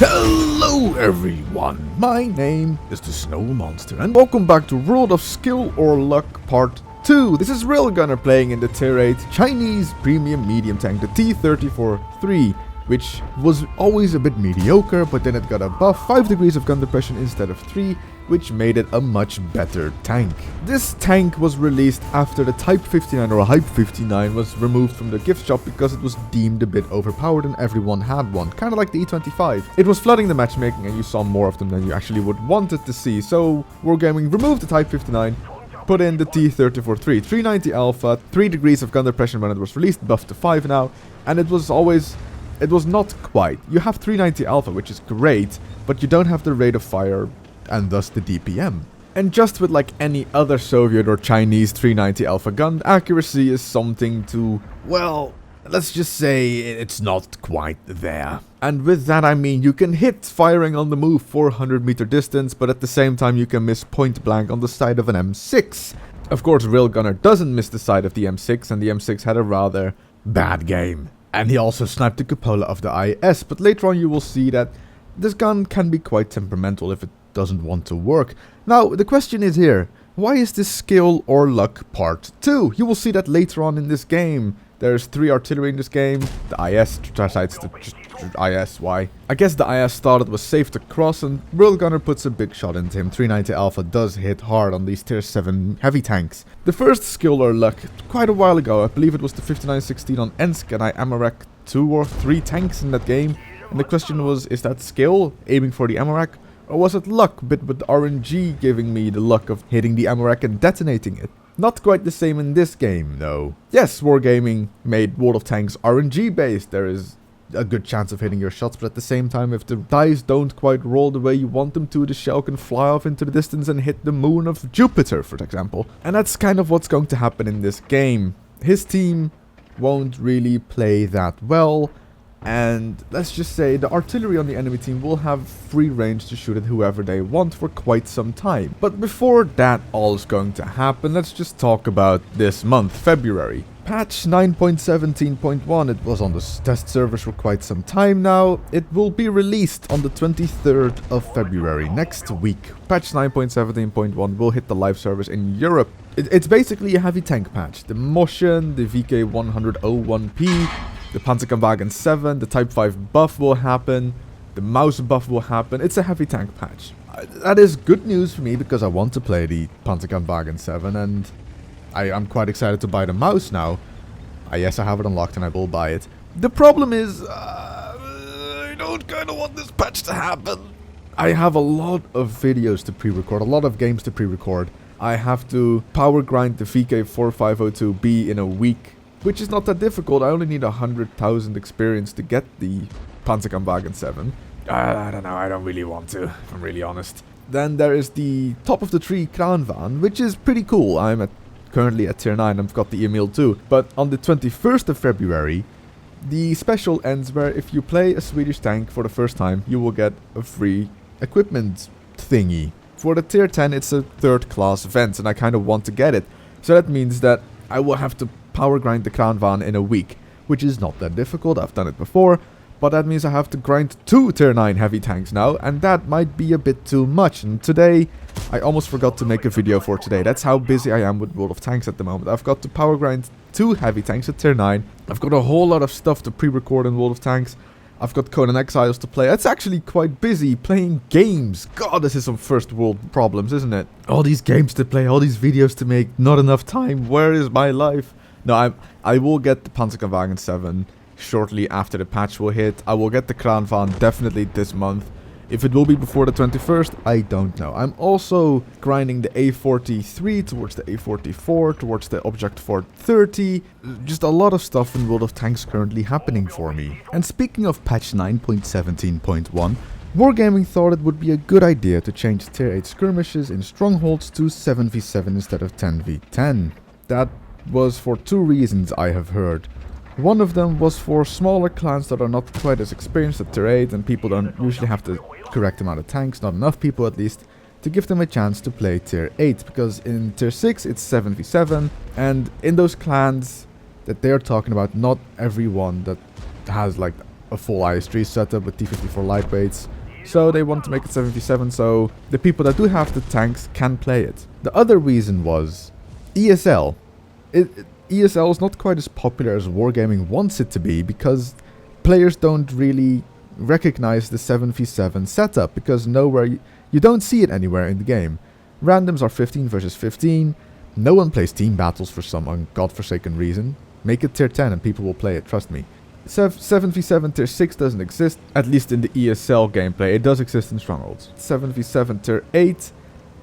Hello everyone, my name is the Snow Monster and welcome back to World of Skill or Luck Part 2. This is Railgunner playing in the Tier 8 Chinese Premium Medium Tank, the T-34-3, which was always a bit mediocre, but then it got a buff, 5 degrees of gun depression instead of 3, which made it a much better tank. This tank was released after the Type 59 or Hype 59 was removed from the gift shop because it was deemed a bit overpowered and everyone had one, kind of like the E25. It was flooding the matchmaking and you saw more of them than you actually would wanted to see, so Wargaming removed the Type 59, put in the T-34-3, 390 alpha, 3 degrees of gun depression when it was released, buffed to 5 now, and it was not quite. You have 390 alpha, which is great, but you don't have the rate of fire and thus the DPM. And just with like any other Soviet or Chinese 390 alpha gun, accuracy is something to, well, let's just say it's not quite there. And with that I mean you can hit firing on the move 400 meter distance, but at the same time you can miss point blank on the side of an M6. Of course Railgunner doesn't miss the side of the M6, and the M6 had a rather bad game. And he also sniped the cupola of the IS, but later on you will see that this gun can be quite temperamental if it doesn't want to work. Now, the question is here, why is this skill or luck part 2? You will see that later on in this game. There's 3 artillery in this game. The IS decides to just IS, why? I guess the IS thought it was safe to cross, and Railgunner puts a big shot into him. 390 alpha does hit hard on these tier 7 heavy tanks. The first skill or luck, quite a while ago, I believe it was the 5916 on Ensk, and I Amarak 2 or 3 tanks in that game. And the question was, is that skill, aiming for the Amarak, or was it luck, but with RNG giving me the luck of hitting the Amarak and detonating it? Not quite the same in this game, though. Yes, Wargaming made World of Tanks RNG based. There is a good chance of hitting your shots, but at the same time, if the dice don't quite roll the way you want them to, the shell can fly off into the distance and hit the moon of Jupiter, for example. And that's kind of what's going to happen in this game. His team won't really play that well, and let's just say the artillery on the enemy team will have free range to shoot at whoever they want for quite some time. But before that all is going to happen, let's just talk about this month, February. Patch 9.17.1, it was on the test servers for quite some time now. It will be released on the 23rd of February, next week. Patch 9.17.1 will hit the live servers in Europe. It's basically a heavy tank patch. The Moschen, the VK100-01P, the Panzerkampfwagen 7, the Type 5 buff will happen, the mouse buff will happen. It's a heavy tank patch. That is good news for me because I want to play the Panzerkampfwagen 7 and I'm quite excited to buy the mouse now. Yes, I have it unlocked and I will buy it. The problem is, I don't kind of want this patch to happen. I have a lot of videos to pre-record, a lot of games to pre-record. I have to power grind the VK4502B in a week, which is not that difficult. I only need 100,000 experience to get the Panzerkampfwagen 7. I don't know, I don't really want to, if I'm really honest. Then there is the top of the tree Kranvan, which is pretty cool. I'm currently at tier 9, I've got the Emil too. But on the 21st of February, the special ends where if you play a Swedish tank for the first time, you will get a free equipment thingy. For the tier 10, it's a 3rd class event, and I kind of want to get it. So that means that I will have to power grind the Kranvan in a week, which is not that difficult. I've done it before, but that means I have to grind 2 tier 9 heavy tanks now, and that might be a bit too much. And today, I almost forgot to make a video for today. That's how busy I am with World of Tanks at the moment. I've got to power grind 2 heavy tanks at tier 9. I've got a whole lot of stuff to pre-record in World of Tanks. I've got Conan Exiles to play. It's actually quite busy playing games. God, this is some first world problems, isn't it? All these games to play, all these videos to make, not enough time. Where is my life? No, I will get the Panzerkampfwagen 7 shortly after the patch will hit. I will get the Kranvan definitely this month. If it will be before the 21st, I don't know. I'm also grinding the A43 towards the A44, towards the Object 430. Just a lot of stuff in World of Tanks currently happening for me. And speaking of patch 9.17.1, Wargaming thought it would be a good idea to change tier 8 skirmishes in Strongholds to 7v7 instead of 10v10. That was for 2 reasons I have heard. One of them was for smaller clans that are not quite as experienced at tier 8 and people don't usually have the correct amount of tanks, not enough people at least, to give them a chance to play tier 8, because in tier 6 it's 7v7, and in those clans that they're talking about, not everyone that has like a full IS-3 setup with T-54 lightweights. So they wanted to make it 7v7 so the people that do have the tanks can play it. The other reason was ESL. ESL is not quite as popular as Wargaming wants it to be because players don't really recognize the 7v7 setup because you don't see it anywhere in the game. Randoms are 15 versus 15. No one plays team battles for some ungodforsaken reason. Make it tier 10 and people will play it, trust me. 7v7 tier 6 doesn't exist, at least in the ESL gameplay. It does exist in Strongholds. 7v7 tier 8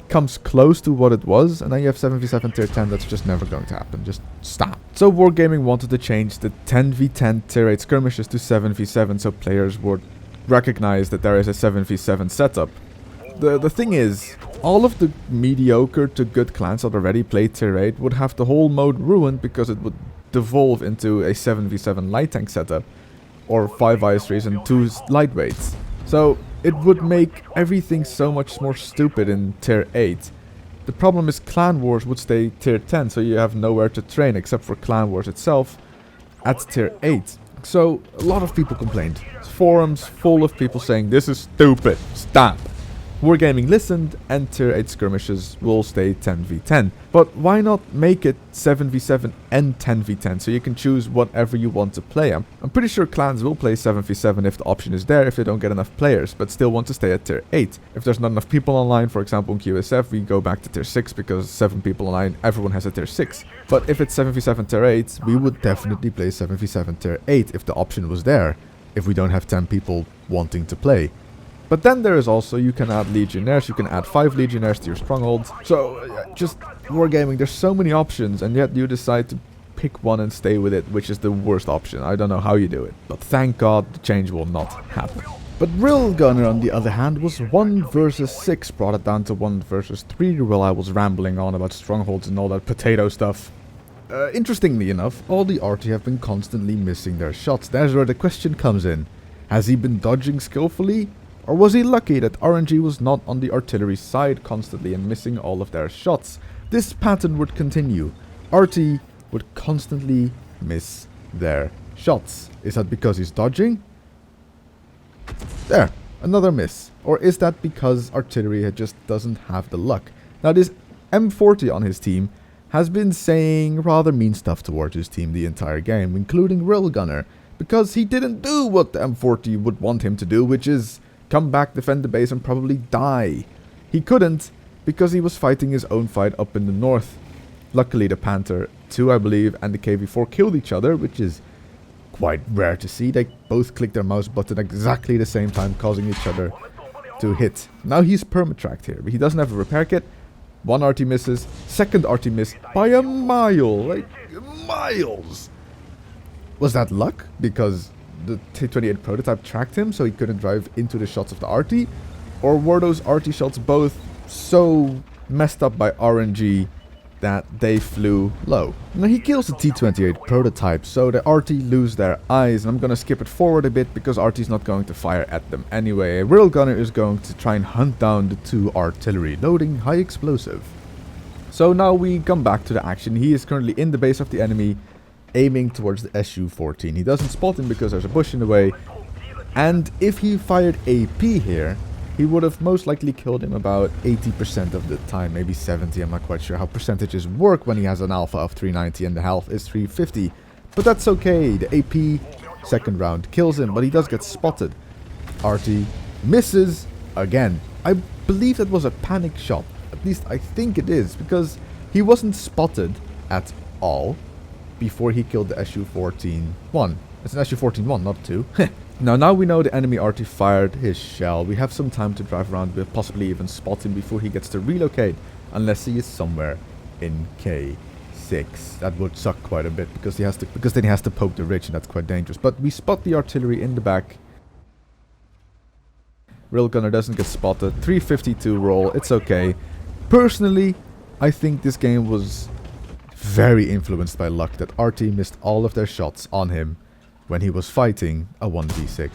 comes close to what it was, and then you have 7v7 tier 10 that's just never going to happen. Just stop. So Wargaming wanted to change the 10v10 tier 8 skirmishes to 7v7 so players would recognize that there is a 7v7 setup. The thing is, all of the mediocre to good clans that already play tier 8 would have the whole mode ruined because it would devolve into a 7v7 light tank setup or 5 IS-3s and 2 lightweights. So it would make everything so much more stupid in tier 8. The problem is Clan Wars would stay tier 10 so you have nowhere to train except for Clan Wars itself at tier 8. So a lot of people complained. Forums full of people saying this is stupid, stop. Wargaming listened and tier 8 skirmishes will stay 10v10. But why not make it 7v7 and 10v10 so you can choose whatever you want to play? I'm pretty sure clans will play 7v7 if the option is there if they don't get enough players, but still want to stay at tier 8. If there's not enough people online, for example in QSF, we go back to tier 6 because 7 people online, everyone has a tier 6. But if it's 7v7 tier 8, we would definitely play 7v7 tier 8 if the option was there, if we don't have 10 people wanting to play. But then there is also, you can add legionnaires, you can add 5 legionnaires to your strongholds. So, just Wargaming, there's so many options, and yet you decide to pick one and stay with it, which is the worst option. I don't know how you do it. But thank God the change will not happen. But Railgunner, on the other hand, was 1 versus 6, brought it down to 1 versus 3 while I was rambling on about strongholds and all that potato stuff. Interestingly enough, all the arty have been constantly missing their shots. There's where the question comes in. Has he been dodging skillfully? Or was he lucky that RNG was not on the artillery side constantly and missing all of their shots? This pattern would continue. RT would constantly miss their shots. Is that because he's dodging? There, another miss. Or is that because artillery just doesn't have the luck? Now this M40 on his team has been saying rather mean stuff towards his team the entire game, including Railgunner, because he didn't do what the M40 would want him to do, which is come back, defend the base, and probably die. He couldn't, because he was fighting his own fight up in the north. Luckily, the Panther 2, I believe, and the KV-4 killed each other, which is quite rare to see. They both clicked their mouse button at exactly the same time, causing each other to hit. Now he's permatracked here, but he doesn't have a repair kit. One RT misses, second RT miss by a mile, like miles. Was that luck? Because the T-28 prototype tracked him so he couldn't drive into the shots of the RT? Or were those RT shots both so messed up by RNG that they flew low? Now he kills the T-28 prototype, so the RT lose their eyes, and I'm gonna skip it forward a bit because RT's not going to fire at them anyway. A Railgunner is going to try and hunt down the 2 artillery, loading high explosive. So now we come back to the action. He is currently in the base of the enemy, aiming towards the Su-14. He doesn't spot him because there's a bush in the way, and if he fired AP here, he would have most likely killed him about 80% of the time, maybe 70. I'm not quite sure how percentages work when he has an alpha of 390 and the health is 350, but that's okay. The AP second round kills him, but he does get spotted. RT misses again. I believe that was a panic shot, at least I think it is, because he wasn't spotted at all before he killed the Su-14-1. It's an Su-14-1, not 2. Now we know the enemy RT fired his shell. We have some time to drive around with, possibly even spot him before he gets to relocate, unless he is somewhere in K6. That would suck quite a bit because then he has to poke the ridge, and that's quite dangerous. But we spot the artillery in the back. Railgunner doesn't get spotted. 352 roll, it's okay. Personally, I think this game was very influenced by luck that RT missed all of their shots on him when he was fighting a 1v6.